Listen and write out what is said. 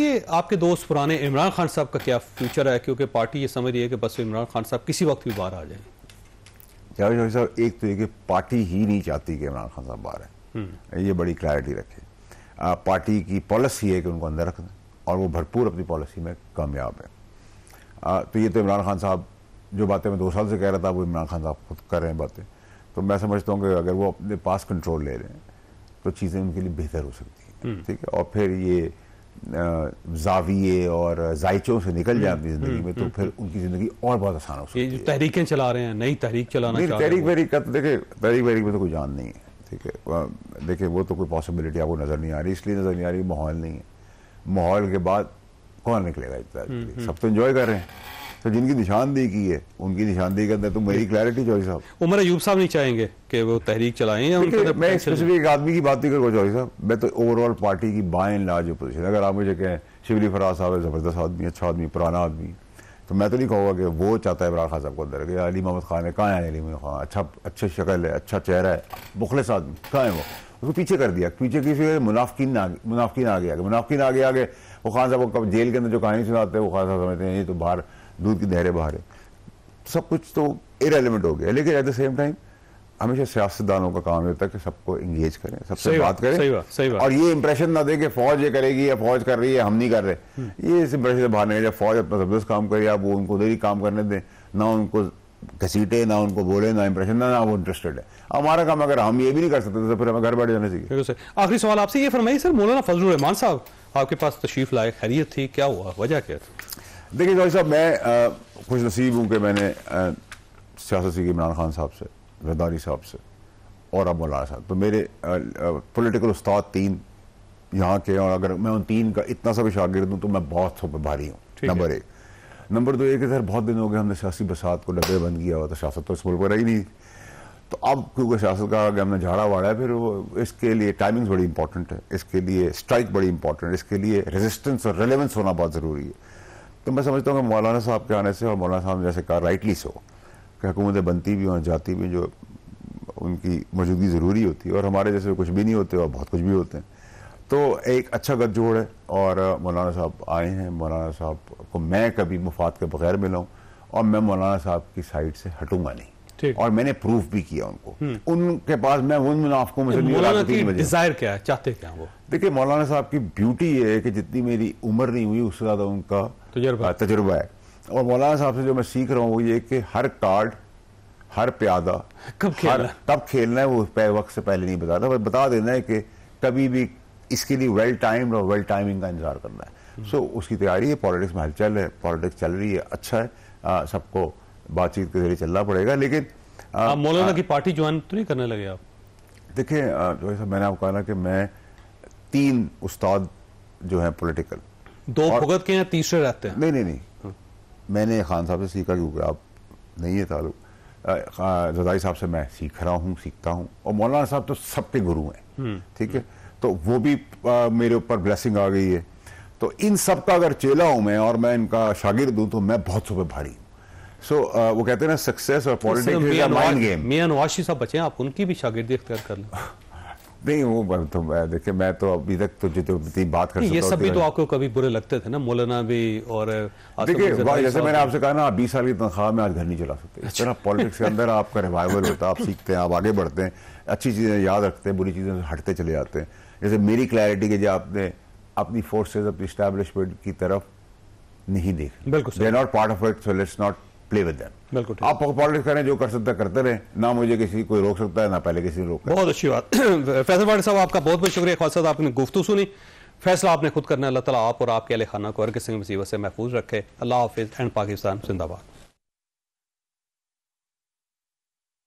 ये आपके दोस्त पुराने इमरान खान साहब का क्या फ्यूचर है, क्योंकि पार्टी ये समझ रही है कि बस इमरान खान साहब किसी वक्त भी बाहर आ जाए। जावेद शौकत साहब, एक तो ये कि पार्टी ही नहीं चाहती कि इमरान खान साहब बाहर है, ये बड़ी क्लैरिटी रखे। पार्टी की पॉलिसी है कि उनको अंदर रखना, और वो भरपूर अपनी पॉलिसी में कामयाब है। तो ये तो इमरान खान साहब जो बातें मैं 2 साल से कह रहा था वो इमरान खान साहब खुद कर रहे हैं बातें, तो मैं समझता हूँ कि अगर वो अपने पास कंट्रोल ले रहे हैं तो चीज़ें उनके लिए बेहतर हो सकती हैं, ठीक है। और फिर ये जाविये और जायचों से निकल जाए अपनी ज़िंदगी में, तो फिर उनकी ज़िंदगी और बहुत आसान हो सकती है। ये जो तहरीकें चला रहे हैं, नई तहरीक चलाना चाह रहे हैं, तहरीक वहरीक का तो देखिए, तहरीक वहरीक में तो कोई जान नहीं है, ठीक है। देखिए वो तो कोई पॉसिबिलिटी आपको नज़र नहीं आ रही, इसलिए नज़र नहीं आ रही माहौल नहीं है। माहौल के बाद कौन निकलेगा इतना, सब तो एंजॉय कर रहे हैं। तो जिनकी निशानदेही की है उनकी निशानदेही के अंदर तो मेरी क्लैरिटी चौधरी साहब, उमर अयूब साहब नहीं चाहेंगे कि वो तहरीक चलाएं या मैं स्पेसिफिक आदमी की बात नहीं करूँगा चौधरी साहब, मैं तो ओवरऑल पार्टी की बाय एंड लार्ज पोजीशन। अगर आप मुझे कहें शिबली फराज साहब है ज़बरदस्त आदमी, अच्छा आदमी, पुराना आदमी, तो मैं तो नहीं कहूँगा कि वो चाहता है इमरान खान साहब को अंदर कि अली मोहम्मद खान है, कहाँ है अली मोहम्मद खान, अच्छा अच्छी शक्ल है, अच्छा चेहरा है, मुखलिस आदमी, कहाँ है वो, उसको पीछे कर दिया। पीछे किसी मुनाफिकीन आगे आगे वो खान साहब को जेल के अंदर जो कहानी सुनाते हैं वो खान साहब समझते हैं ये तो बाहर दूध की नहरें बाहर है, सब कुछ तो इरेलीवेंट हो गया। लेकिन एट द सेम टाइम हमेशा सियासतदानों का काम होता है कि सबको एंगेज करें, सबसे बात करें, सही बात। और ये इंप्रेशन ना दे कि फौज ये करेगी या फौज कर रही है, हम नहीं कर रहे, ये इस इंप्रेशन से बाहर नहीं। जब फौज अपना जबरदस्त काम करे, आप वो उनको उधर ही काम करने दें, ना उनको घसीटे, ना उनको बोले, ना इंप्रेशन, ना वो इंटरेस्टेड है। हमारा काम अगर हम ये भी नहीं कर सकते तो फिर हमें घर बैठ जाने चाहिए। आखिरी सवाल आपसे ये फरमाइए सर, मौलाना फजलुर रहमान साहब आपके पास तशरीफ लाए, खैरियत थी, क्या हुआ, वजह क्या थी? देखिए चौधरी साहब, मैं खुश नसीब हूँ कि मैंने सियासत सीखी इमरान खान साहब से, जरदारी साहब से और अब मौलाना साहब, तो मेरे पॉलिटिकल उस्ताद 3 यहाँ के, और अगर मैं उन 3 का इतना सा भी शागिर्द हूँ तो मैं बहुत सब भारी हूँ, नंबर 1। नंबर 2 ये कि सर बहुत दिन हो गए हमने सियासी बसात को डब्बे बंद किया हुआ था, सियासत तो इस मुल्क में रही नहीं, तो अब क्योंकि सियासत का आगे हमने झाड़ा वाड़ा है, फिर वो इसके लिए टाइमिंग्स बड़ी इंपॉर्टेंट है, इसके लिए स्ट्राइक बड़ी इंपॉर्टेंट है, इसके लिए रेजिस्टेंस और रेलेवेंस होना बहुत ज़रूरी है। तो मैं समझता हूँ कि मौलाना साहब के आने से, और मौलाना साहब ने जैसे कहा राइटली सो कि हुकूमतें बनती भी और जाती भी, जो उनकी मौजूदगी ज़रूरी होती है, और हमारे जैसे कुछ भी नहीं होते और बहुत कुछ भी होते हैं, तो एक अच्छा गठजोड़ है। और मौलाना साहब आए हैं, मौलाना साहब को मैं कभी मुफाद के बगैर मिला हूँ, और मैं मौलाना साहब की साइड से हटूंगा नहीं, और मैंने प्रूफ भी किया उनको, उनके पास मैं उन मुनाफिकों में से मौलाना की डिजायर क्या है, चाहते क्या वो? देखिए मौलाना साहब की ब्यूटी ये है कि जितनी मेरी उम्र नहीं हुई उससे ज़्यादा उनका तजुर्बा है, और मौलाना साहब से जो मैं सीख रहा हूँ वो ये कि हर कार्ड, हर प्यादा कब खेलना है वो वक्त से पहले नहीं बताता, बस बता देना है कि कभी भी इसके लिए वेल टाइम और वेल टाइमिंग का इंतजार करना है। सो उसकी तैयारी है, पॉलिटिक्स में हलचल है, पॉलिटिक्स चल रही है, अच्छा है, सबको बातचीत के जरिए चलना पड़ेगा। लेकिन मौलाना की पार्टी ज्वाइन तो नहीं करने लगे आप? देखिए जो मैंने आपको कहा ना कि मैं 3 उस्ताद जो हैं पॉलिटिकल, 2 भुगत के हैं, तीसरे रहते हैं? नहीं, मैंने खान साहब से सीखा, क्योंकि आप नहीं है ताल्लुक, जरदारी साहब से मैं सीख रहा हूँ, सीखता हूँ, और मौलाना साहब तो सबके गुरु हैं, ठीक है, तो वो भी मेरे ऊपर ब्लेसिंग आ गई है। तो इन सब का अगर चेला हूं मैं, और मैं इनका शागिर्द हूं, तो मैं बहुत सुपर भारी हूं। सो वो कहते हैं ना सक्सेस और politics is a mind game. मियां नवाशी साहब बचे हैं, आप उनकी भी शागिर्दी इख्तियार कर लें। नहीं वो तो देखिए, मैं तो अभी तक तो जितनी बात कर सकता हूं, ये सब भी तो आपको कभी बुरे लगते थे ना, मौलाना भी, और देखिए जैसे मैंने आपसे कहा ना, 20 साल की तनख्वाह में आज घर नहीं चला सकते। इस तरह पॉलिटिक्स के अंदर आपका रिवाइवल होता है, आप सीखते हैं, आप आगे बढ़ते हैं, अच्छी चीजें याद रखते हैं, बुरी चीजें हटते चले जाते हैं। जैसे मेरी क्लैरिटी के, जो आपने अपनी फोर्सेज, अपनी एस्टैब्लिशमेंट की तरफ नहीं देख, बिल्कुल they are not part of it, so let's not play with them. बिल्कुल, आप पॉलिटिक्स करें, जो कर सकते हैं करते रहे, ना मुझे किसी कोई रोक सकता है, ना पहले किसी ने रोका। बहुत अच्छी बात। फैसल वाणी साहब, आपका बहुत बहुत शुक्रिया, खासा आपने गुफ्तगू सुनी, फैसला आपने खुद करना है। अल्लाह ताला आप और आपके अहले खाना को हर किस्म की मुसीबत से महफूज रखे। अल्लाह हाफिज़ एंड पाकिस्तान जिंदाबाद।